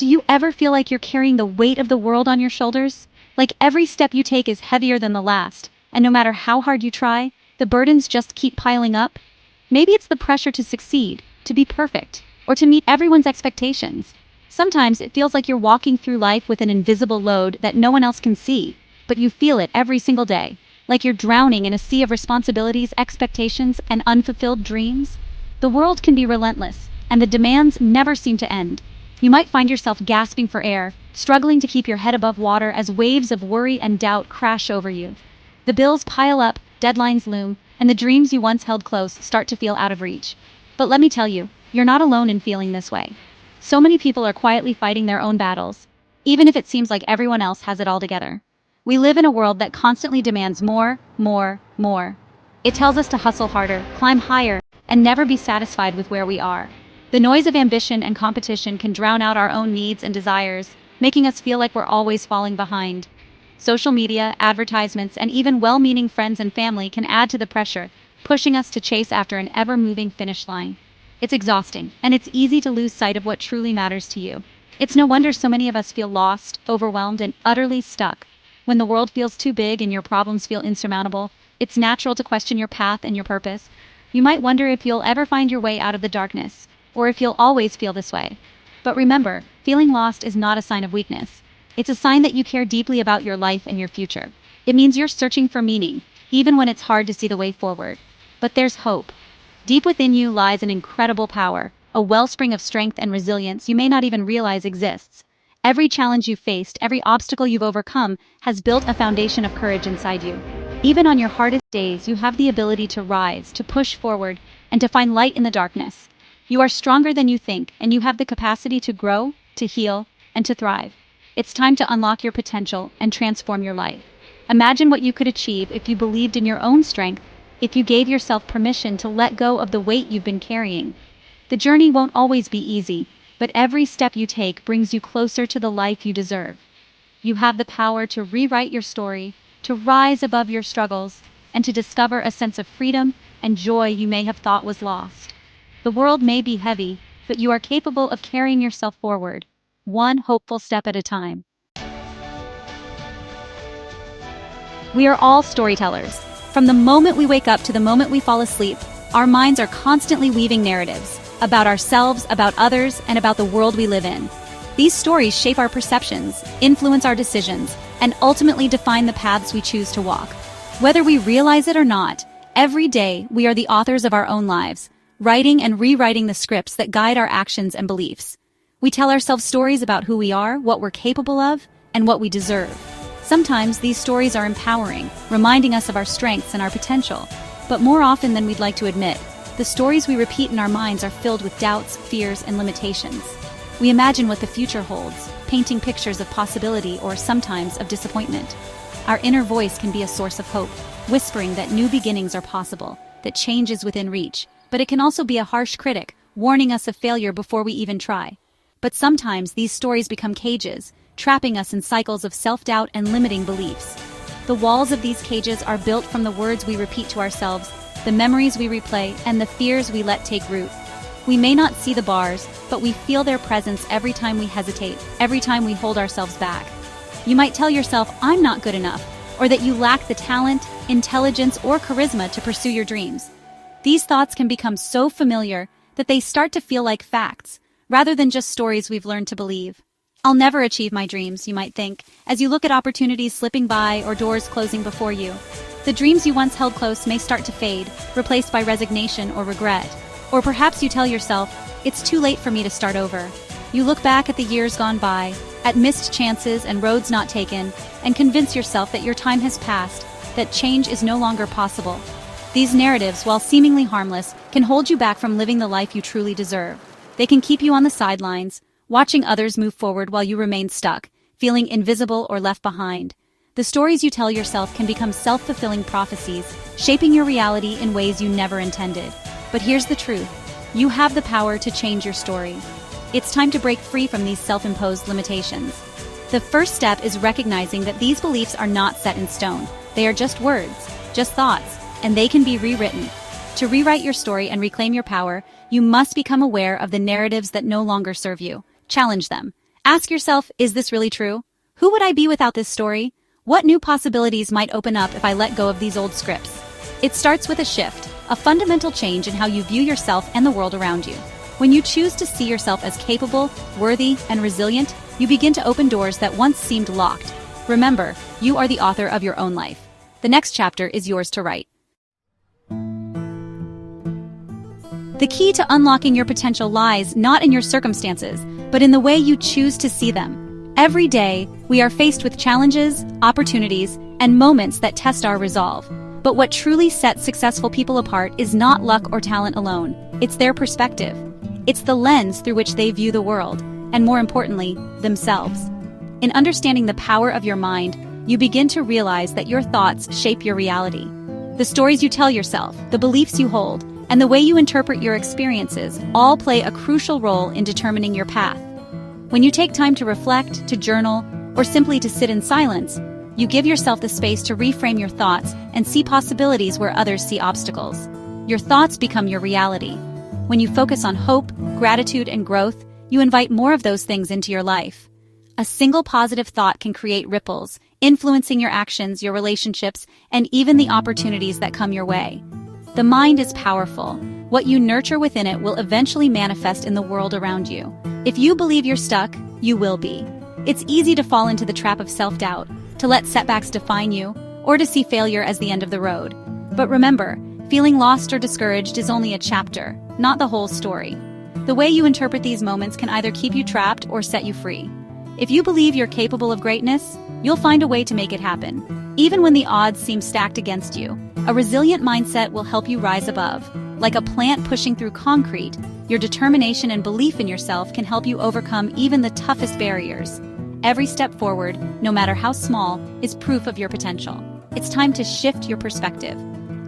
Do you ever feel like you're carrying the weight of the world on your shoulders? Like every step you take is heavier than the last, and no matter how hard you try, the burdens just keep piling up? Maybe it's the pressure to succeed, to be perfect, or to meet everyone's expectations. Sometimes it feels like you're walking through life with an invisible load that no one else can see, but you feel it every single day, like you're drowning in a sea of responsibilities, expectations, and unfulfilled dreams. The world can be relentless, and the demands never seem to end. You might find yourself gasping for air, struggling to keep your head above water as waves of worry and doubt crash over you. The bills pile up, deadlines loom, and the dreams you once held close start to feel out of reach. But let me tell you, you're not alone in feeling this way. So many people are quietly fighting their own battles, even if it seems like everyone else has it all together. We live in a world that constantly demands more, more, more. It tells us to hustle harder, climb higher, and never be satisfied with where we are. The noise of ambition and competition can drown out our own needs and desires, making us feel like we're always falling behind. Social media, advertisements, and even well-meaning friends and family can add to the pressure, pushing us to chase after an ever-moving finish line. It's exhausting, and it's easy to lose sight of what truly matters to you. It's no wonder so many of us feel lost, overwhelmed, and utterly stuck. When the world feels too big and your problems feel insurmountable, it's natural to question your path and your purpose. You might wonder if you'll ever find your way out of the darkness, or if you'll always feel this way. But remember, feeling lost is not a sign of weakness. It's a sign that you care deeply about your life and your future. It means you're searching for meaning, even when it's hard to see the way forward. But there's hope. Deep within you lies an incredible power, a wellspring of strength and resilience you may not even realize exists. Every challenge you've faced, every obstacle you've overcome, has built a foundation of courage inside you. Even on your hardest days, you have the ability to rise, to push forward, and to find light in the darkness. You are stronger than you think, and you have the capacity to grow, to heal, and to thrive. It's time to unlock your potential and transform your life. Imagine what you could achieve if you believed in your own strength, if you gave yourself permission to let go of the weight you've been carrying. The journey won't always be easy, but every step you take brings you closer to the life you deserve. You have the power to rewrite your story, to rise above your struggles, and to discover a sense of freedom and joy you may have thought was lost. The world may be heavy, but you are capable of carrying yourself forward, one hopeful step at a time. We are all storytellers. From the moment we wake up to the moment we fall asleep, our minds are constantly weaving narratives about ourselves, about others, and about the world we live in. These stories shape our perceptions, influence our decisions, and ultimately define the paths we choose to walk. Whether we realize it or not, every day we are the authors of our own lives, writing and rewriting the scripts that guide our actions and beliefs. We tell ourselves stories about who we are, what we're capable of, and what we deserve. Sometimes these stories are empowering, reminding us of our strengths and our potential. But more often than we'd like to admit, the stories we repeat in our minds are filled with doubts, fears, and limitations. We imagine what the future holds, painting pictures of possibility or sometimes of disappointment. Our inner voice can be a source of hope, whispering that new beginnings are possible, that change is within reach, but it can also be a harsh critic, warning us of failure before we even try. But sometimes these stories become cages, trapping us in cycles of self-doubt and limiting beliefs. The walls of these cages are built from the words we repeat to ourselves, the memories we replay, and the fears we let take root. We may not see the bars, but we feel their presence every time we hesitate, every time we hold ourselves back. You might tell yourself, "I'm not good enough," or that you lack the talent, intelligence, or charisma to pursue your dreams. These thoughts can become so familiar that they start to feel like facts, rather than just stories we've learned to believe. I'll never achieve my dreams, you might think, as you look at opportunities slipping by or doors closing before you. The dreams you once held close may start to fade, replaced by resignation or regret. Or perhaps you tell yourself, "It's too late for me to start over." You look back at the years gone by, at missed chances and roads not taken, and convince yourself that your time has passed, that change is no longer possible. These narratives, while seemingly harmless, can hold you back from living the life you truly deserve. They can keep you on the sidelines, watching others move forward while you remain stuck, feeling invisible or left behind. The stories you tell yourself can become self-fulfilling prophecies, shaping your reality in ways you never intended. But here's the truth. You have the power to change your story. It's time to break free from these self-imposed limitations. The first step is recognizing that these beliefs are not set in stone. They are just words, just thoughts, and they can be rewritten. To rewrite your story and reclaim your power, you must become aware of the narratives that no longer serve you. Challenge them. Ask yourself, is this really true? Who would I be without this story? What new possibilities might open up if I let go of these old scripts? It starts with a shift, a fundamental change in how you view yourself and the world around you. When you choose to see yourself as capable, worthy, and resilient, you begin to open doors that once seemed locked. Remember, you are the author of your own life. The next chapter is yours to write. The key to unlocking your potential lies not in your circumstances, but in the way you choose to see them. Every day, we are faced with challenges, opportunities, and moments that test our resolve. But what truly sets successful people apart is not luck or talent alone. It's their perspective. It's the lens through which they view the world, and more importantly, themselves. In understanding the power of your mind, you begin to realize that your thoughts shape your reality. The stories you tell yourself, the beliefs you hold, and the way you interpret your experiences all play a crucial role in determining your path. When you take time to reflect, to journal, or simply to sit in silence, you give yourself the space to reframe your thoughts and see possibilities where others see obstacles. Your thoughts become your reality. When you focus on hope, gratitude, and growth, you invite more of those things into your life. A single positive thought can create ripples, influencing your actions, your relationships, and even the opportunities that come your way. The mind is powerful. What you nurture within it will eventually manifest in the world around you. If you believe you're stuck, you will be. It's easy to fall into the trap of self-doubt, to let setbacks define you, or to see failure as the end of the road. But remember, feeling lost or discouraged is only a chapter, not the whole story. The way you interpret these moments can either keep you trapped or set you free. If you believe you're capable of greatness, you'll find a way to make it happen. Even when the odds seem stacked against you, a resilient mindset will help you rise above. Like a plant pushing through concrete, your determination and belief in yourself can help you overcome even the toughest barriers. Every step forward, no matter how small, is proof of your potential. It's time to shift your perspective.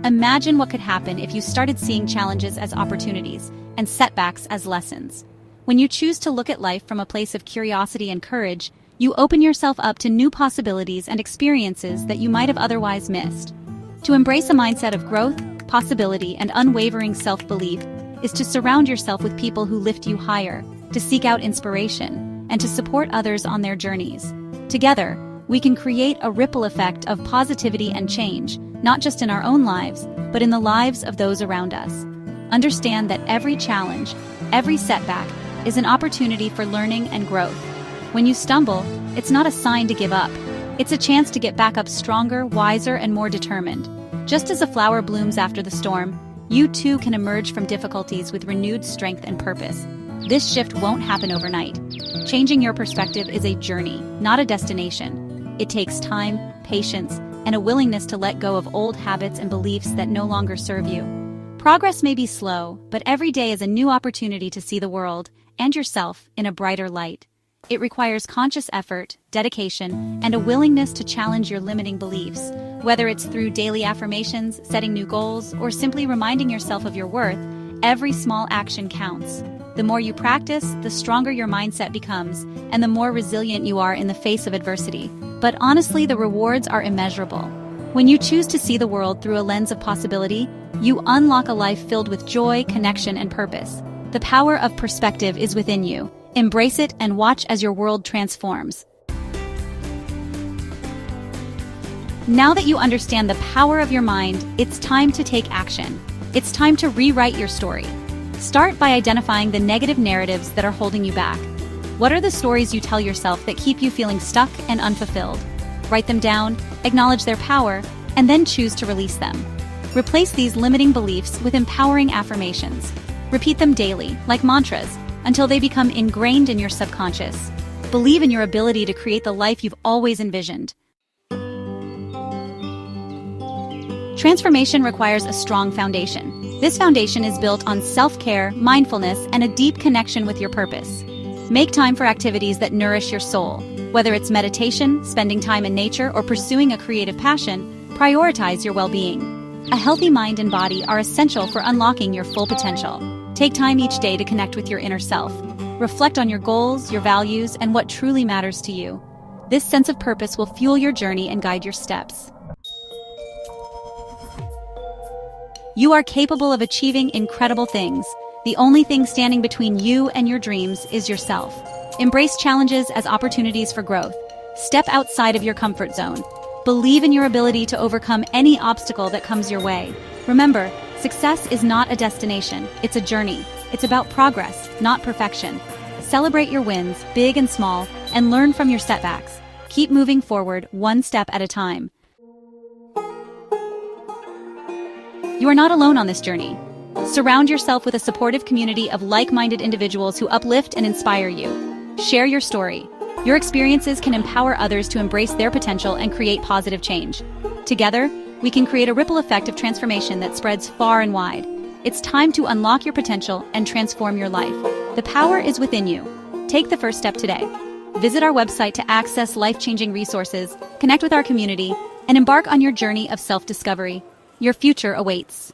Imagine what could happen if you started seeing challenges as opportunities and setbacks as lessons. When you choose to look at life from a place of curiosity and courage, you open yourself up to new possibilities and experiences that you might have otherwise missed. To embrace a mindset of growth, possibility, and unwavering self-belief is to surround yourself with people who lift you higher, to seek out inspiration, and to support others on their journeys. Together, we can create a ripple effect of positivity and change, not just in our own lives, but in the lives of those around us. Understand that every challenge, every setback, is an opportunity for learning and growth. When you stumble, it's not a sign to give up. It's a chance to get back up stronger, wiser, and more determined. Just as a flower blooms after the storm, you too can emerge from difficulties with renewed strength and purpose. This shift won't happen overnight. Changing your perspective is a journey, not a destination. It takes time, patience, and a willingness to let go of old habits and beliefs that no longer serve you. Progress may be slow, but every day is a new opportunity to see the world and yourself in a brighter light. It requires conscious effort, dedication, and a willingness to challenge your limiting beliefs. Whether it's through daily affirmations, setting new goals, or simply reminding yourself of your worth, every small action counts. The more you practice, the stronger your mindset becomes, and the more resilient you are in the face of adversity. But honestly, the rewards are immeasurable. When you choose to see the world through a lens of possibility, you unlock a life filled with joy, connection, and purpose. The power of perspective is within you. Embrace it and watch as your world transforms. Now that you understand the power of your mind, it's time to take action. It's time to rewrite your story. Start by identifying the negative narratives that are holding you back. What are the stories you tell yourself that keep you feeling stuck and unfulfilled? Write them down, acknowledge their power, and then choose to release them. Replace these limiting beliefs with empowering affirmations. Repeat them daily, like mantras, until they become ingrained in your subconscious. Believe in your ability to create the life you've always envisioned. Transformation requires a strong foundation. This foundation is built on self-care, mindfulness, and a deep connection with your purpose. Make time for activities that nourish your soul. Whether it's meditation, spending time in nature, or pursuing a creative passion, prioritize your well-being. A healthy mind and body are essential for unlocking your full potential. Take time each day to connect with your inner self. Reflect on your goals, your values, and what truly matters to you. This sense of purpose will fuel your journey and guide your steps. You are capable of achieving incredible things. The only thing standing between you and your dreams is yourself. Embrace challenges as opportunities for growth. Step outside of your comfort zone. Believe in your ability to overcome any obstacle that comes your way. Remember, success is not a destination, it's a journey. It's about progress, not perfection. Celebrate your wins, big and small, and learn from your setbacks. Keep moving forward, one step at a time. You are not alone on this journey. Surround yourself with a supportive community of like-minded individuals who uplift and inspire you. Share your story. Your experiences can empower others to embrace their potential and create positive change. Together, we can create a ripple effect of transformation that spreads far and wide. It's time to unlock your potential and transform your life. The power is within you. Take the first step today. Visit our website to access life-changing resources, connect with our community, and embark on your journey of self-discovery. Your future awaits.